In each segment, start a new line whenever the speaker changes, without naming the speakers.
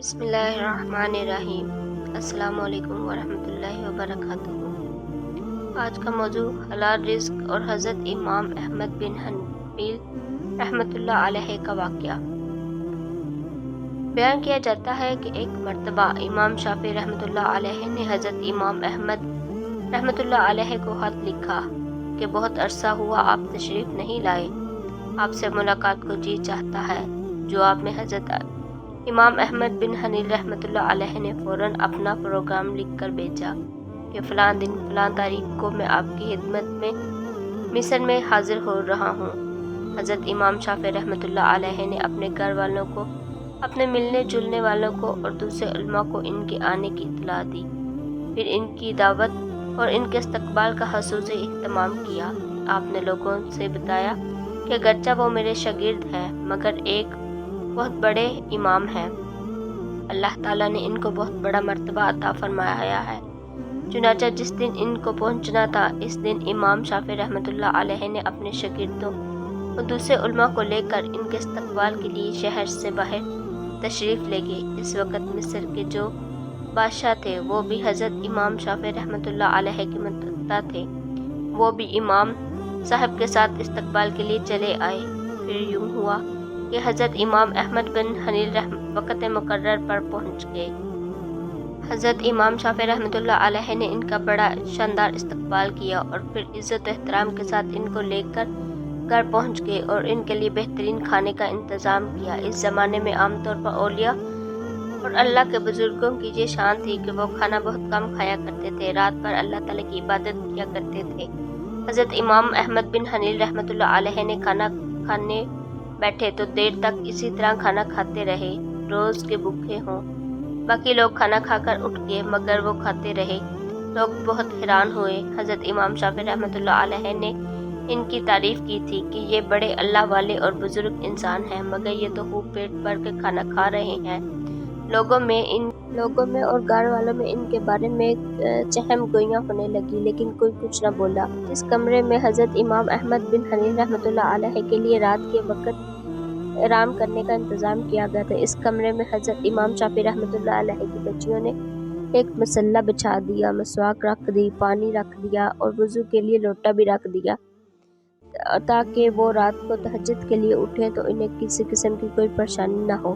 بسم اللہ الرحمن الرحیم۔ السلام علیکم ورحمۃ اللہ وبرکاتہ۔ آج کا موضوع حلال رزق اور حضرت امام احمد بن حنبل رحمۃ اللہ علیہ کا واقعہ۔ بیان کیا جاتا ہے کہ ایک مرتبہ امام شافعی رحمۃ اللہ علیہ نے حضرت امام احمد رحمۃ اللہ علیہ کو خط لکھا کہ بہت عرصہ ہوا آپ تشریف نہیں لائے، آپ سے ملاقات کو جی چاہتا ہے۔ جواب میں حضرت امام احمد بن حنبل رحمۃ اللہ علیہ نے فوراً اپنا پروگرام لکھ کر بھیجا کہ فلاں دن فلاں تاریخ کو میں آپ کی خدمت میں مصر میں حاضر ہو رہا ہوں۔ حضرت امام شافعی رحمۃ اللہ علیہ نے اپنے گھر والوں کو، اپنے ملنے جلنے والوں کو اور دوسرے علماء کو ان کے آنے کی اطلاع دی، پھر ان کی دعوت اور ان کے استقبال کا خصوصی اہتمام کیا۔ آپ نے لوگوں سے بتایا کہ اگرچہ وہ میرے شاگرد ہیں مگر ایک بہت بڑے امام ہیں، اللہ تعالیٰ نے ان کو بہت بڑا مرتبہ عطا فرمایا ہے۔ چنانچہ جس دن ان کو پہنچنا تھا اس دن امام شافعی رحمۃ اللہ علیہ نے اپنے شاگردوں اور دوسرے علماء کو لے کر ان کے استقبال کے لیے شہر سے باہر تشریف لے گئے۔ اس وقت مصر کے جو بادشاہ تھے وہ بھی حضرت امام شافعی رحمۃ اللہ علیہ کے متحدہ تھے، وہ بھی امام صاحب کے ساتھ استقبال کے لیے چلے آئے۔ پھر یوں ہوا کہ حضرت امام احمد بن حنبل وقت مقرر پر پہنچ گئے۔ حضرت امام شافعی رحمۃ اللہ علیہ نے ان کا بڑا شاندار استقبال کیا اور پھر عزت و احترام کے ساتھ ان کو لے کر گھر پہنچ گئے اور ان کے لیے بہترین کھانے کا انتظام کیا۔ اس زمانے میں عام طور پر اولیاء اور اللہ کے بزرگوں کی یہ شان تھی کہ وہ کھانا بہت کم کھایا کرتے تھے، رات بھر اللہ تعالیٰ کی عبادت کیا کرتے تھے۔ حضرت امام احمد بن حنبل رحمۃ اللہ علیہ نے کھانا کھانے بیٹھے تو دیر تک اسی طرح کھانا کھاتے رہے، روز کے بھوکے ہوں۔ باقی لوگ کھانا کھا کر اٹھ گئے مگر وہ کھاتے رہے۔ لوگ بہت حیران ہوئے۔ حضرت امام شافعی رحمۃ اللہ علیہ نے ان کی تعریف کی تھی کہ یہ بڑے اللہ والے اور بزرگ انسان ہیں مگر یہ تو خوب پیٹ بھر کے کھانا کھا رہے ہیں۔ لوگوں میں اور گھر والوں میں ان کے بارے میں چہم گوئیاں ہونے لگی لیکن کوئی کچھ نہ بولا۔ جس کمرے میں حضرت امام احمد بن حنبل رحمۃ اللہ علیہ کے لیے رات کے وقت آرام کرنے کا انتظام کیا گیا تھا، اس کمرے میں حضرت امام شافعی رحمۃ اللہ علیہ کی بچیوں نے ایک مسلح بچھا دیا، مسواک رکھ دی، پانی رکھ دیا اور وضو کے لیے لوٹا بھی رکھ دیا تاکہ وہ رات کو تہجد کے لیے اٹھیں تو انہیں کسی قسم کی کوئی پریشانی نہ ہو۔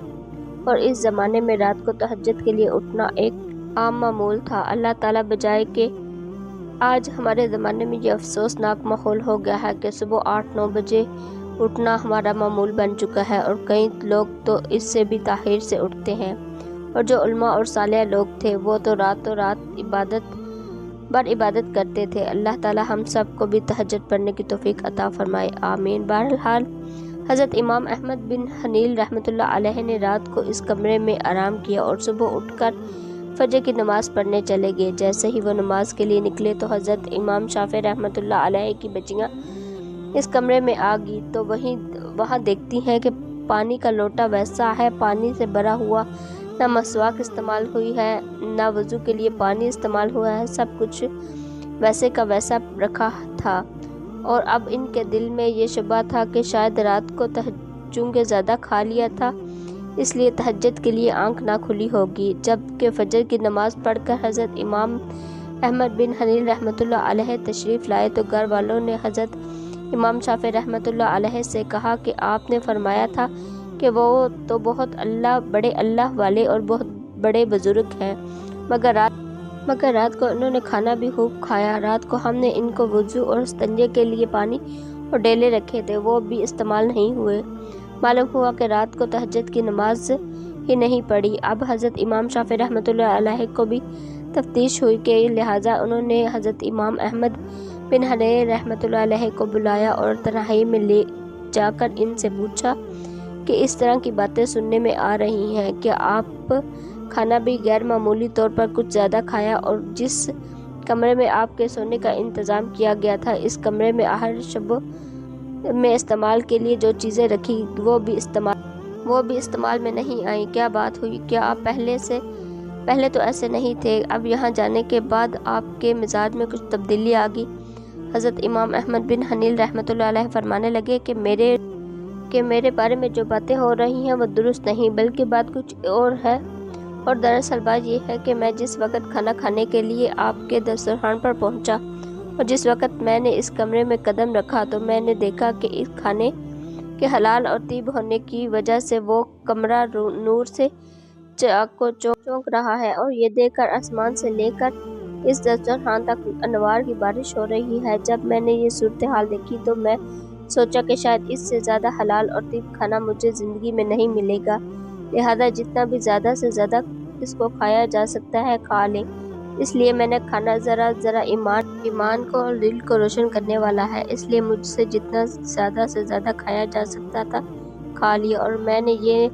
اور اس زمانے میں رات کو تہجد کے لیے اٹھنا ایک عام معمول تھا۔ اللہ تعالیٰ بجائے کہ آج ہمارے زمانے میں یہ افسوسناک ماحول ہو گیا ہے کہ صبح 8-9 بجے اٹھنا ہمارا معمول بن چکا ہے اور کئی لوگ تو اس سے بھی تاخیر سے اٹھتے ہیں، اور جو علماء اور صالح لوگ تھے وہ تو راتوں رات عبادت کرتے تھے۔ اللہ تعالیٰ ہم سب کو بھی تہجد پڑھنے کی توفیق عطا فرمائے، آمین۔ بہرحال حضرت امام احمد بن حنبل رحمۃ اللہ علیہ نے رات کو اس کمرے میں آرام کیا اور صبح اٹھ کر فجر کی نماز پڑھنے چلے گئے۔ جیسے ہی وہ نماز کے لیے نکلے تو حضرت امام شافعی رحمۃ اللہ علیہ کی بچیاں اس کمرے میں آ گئی تو وہاں دیکھتی ہیں کہ پانی کا لوٹا ویسا ہے پانی سے بھرا ہوا، نہ مسواک استعمال ہوئی ہے نہ وضو کے لیے پانی استعمال ہوا ہے، سب کچھ ویسے کا ویسا رکھا تھا۔ اور اب ان کے دل میں یہ شبہ تھا کہ شاید رات کو چونکہ زیادہ کھا لیا تھا اس لیے تہجد کے لیے آنکھ نہ کھلی ہوگی۔ جب کہ فجر کی نماز پڑھ کر حضرت امام احمد بن حنبل رحمۃ اللہ علیہ تشریف لائے تو گھر والوں نے حضرت امام شافعی رحمۃ اللہ علیہ سے کہا کہ آپ نے فرمایا تھا کہ وہ تو بہت بڑے اللہ والے اور بہت بڑے بزرگ ہیں مگر رات کو انہوں نے کھانا بھی خوب کھایا۔ رات کو ہم نے ان کو وضو اور استنجے کے لیے پانی اور ڈیلے رکھے تھے، وہ بھی استعمال نہیں ہوئے۔ معلوم ہوا کہ رات کو تہجد کی نماز ہی نہیں پڑھی۔ اب حضرت امام شافعی رحمۃ اللہ علیہ کو بھی تفتیش ہوئی کہ لہٰذا انہوں نے حضرت امام احمد بن حنبل رحمۃ اللہ علیہ کو بلایا اور تنہائی میں لے جا کر ان سے پوچھا کہ اس طرح کی باتیں سننے میں آ رہی ہیں کہ آپ کھانا بھی غیر معمولی طور پر کچھ زیادہ کھایا اور جس کمرے میں آپ کے سونے کا انتظام کیا گیا تھا اس کمرے میں ہر شب میں استعمال کے لیے جو چیزیں رکھی وہ بھی استعمال میں نہیں آئیں، کیا بات ہوئی؟ کیا آپ پہلے تو ایسے نہیں تھے، اب یہاں جانے کے بعد آپ کے مزاج میں کچھ تبدیلی آ گئی؟ حضرت امام احمد بن حنبل رحمۃ اللہ علیہ فرمانے لگے کہ میرے بارے میں جو باتیں ہو رہی ہیں وہ درست نہیں بلکہ بات کچھ اور ہے۔ اور دراصل بات یہ ہے کہ میں جس وقت کھانا کھانے کے لیے آپ کے دسترخوان پر پہنچا اور جس وقت میں نے اس کمرے میں قدم رکھا تو میں نے دیکھا کہ اس کھانے کے حلال اور طیب ہونے کی وجہ سے وہ کمرہ نور سے چاق و چونک رہا ہے، اور یہ دیکھ کر آسمان سے لے کر اس دسترخوان تک انوار کی بارش ہو رہی ہے۔ جب میں نے یہ صورتحال دیکھی تو میں سوچا کہ شاید اس سے زیادہ حلال اور طیب کھانا مجھے زندگی میں نہیں ملے گا، لہذا جتنا بھی زیادہ سے زیادہ اس کو کھایا جا سکتا ہے کھا لیں۔ اس لیے میں نے کھانا ذرا ایمان کو اور دل کو روشن کرنے والا ہے، اس لیے مجھ سے جتنا زیادہ سے زیادہ کھایا جا سکتا تھا کھا لیا، اور میں نے یہ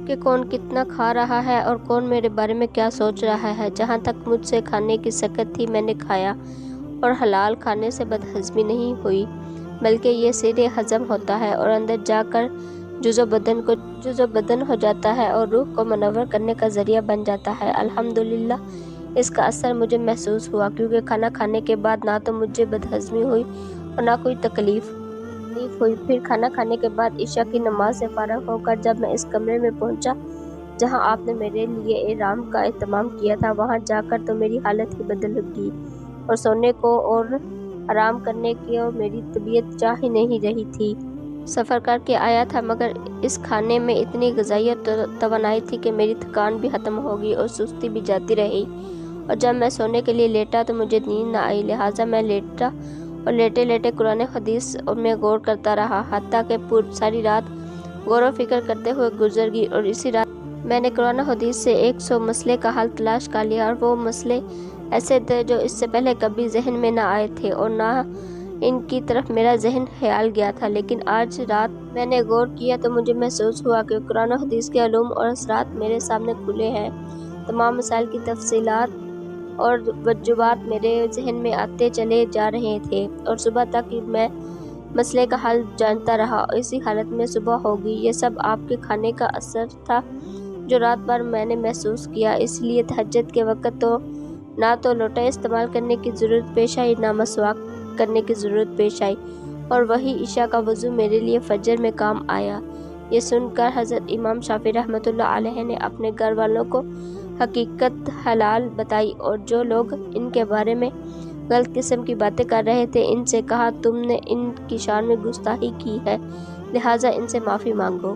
کہ کون کتنا کھا رہا ہے اور کون میرے بارے میں کیا سوچ رہا ہے۔ جہاں تک مجھ سے کھانے کی سکت تھی میں نے کھایا، اور حلال کھانے سے بدہضمی نہیں ہوئی بلکہ یہ سیدھے ہضم ہوتا ہے اور اندر جا کر جزو بدن ہو جاتا ہے اور روح کو منور کرنے کا ذریعہ بن جاتا ہے۔ الحمدللہ اس کا اثر مجھے محسوس ہوا، کیونکہ کھانا کھانے کے بعد نہ تو مجھے بدہضمی ہوئی اور نہ کوئی تکلیف ہوئی۔ پھر کھانا کھانے کے بعد عشاء کی نماز سے فارغ ہو کر جب میں اس کمرے میں پہنچا جہاں آپ نے میرے لیے احرام کا اہتمام کیا تھا، وہاں جا کر تو میری حالت ہی بدل گئی، اور سونے کو اور آرام کرنے کی اور میری طبیعت چاہ ہی نہیں رہی تھی۔ سفر کر کے آیا تھا، مگر اس کھانے میں اتنی غذائیت اور توانائی تھی کہ میری تھکان بھی ختم ہو گئی اور سستی بھی جاتی رہی، اور جب میں سونے کے لیے لیٹا تو مجھے نیند نہ آئی، لہٰذا میں لیٹا اور لیٹے لیٹے قرآن حدیث میں غور کرتا رہا، حتیٰ کہ ساری رات غور و فکر کرتے ہوئے گزر گئی، اور اسی رات میں نے قرآن حدیث سے 100 مسئلے کا حل تلاش کر لیا، اور وہ مسئلے ایسے تھے جو اس سے پہلے کبھی ذہن میں نہ آئے تھے اور نہ ان کی طرف میرا ذہن خیال گیا تھا، لیکن آج رات میں نے غور کیا تو مجھے محسوس ہوا کہ قرآن حدیث کے علوم اور اثرات میرے سامنے کھلے ہیں۔ تمام مسائل کی تفصیلات اور وجوہات میرے ذہن میں آتے چلے جا رہے تھے، اور صبح تک میں مسئلے کا حل جانتا رہا، اور اسی حالت میں صبح ہو گئی۔ یہ سب آپ کے کھانے کا اثر تھا جو رات بھر میں نے محسوس کیا، اس لیے تہجد کے وقت نہ تو لوٹا استعمال کرنے کی ضرورت پیش آئی، نہ مسواک کرنے کی ضرورت پیش آئی، اور وہی عشاء کا وضو میرے لیے فجر میں کام آیا۔ یہ سن کر حضرت امام شافعی رحمۃ اللہ علیہ نے اپنے گھر والوں کو حقیقت حلال بتائی، اور جو لوگ ان کے بارے میں غلط قسم کی باتیں کر رہے تھے ان سے کہا، تم نے ان کی شان میں گستاخی کی ہے، لہٰذا ان سے معافی مانگو۔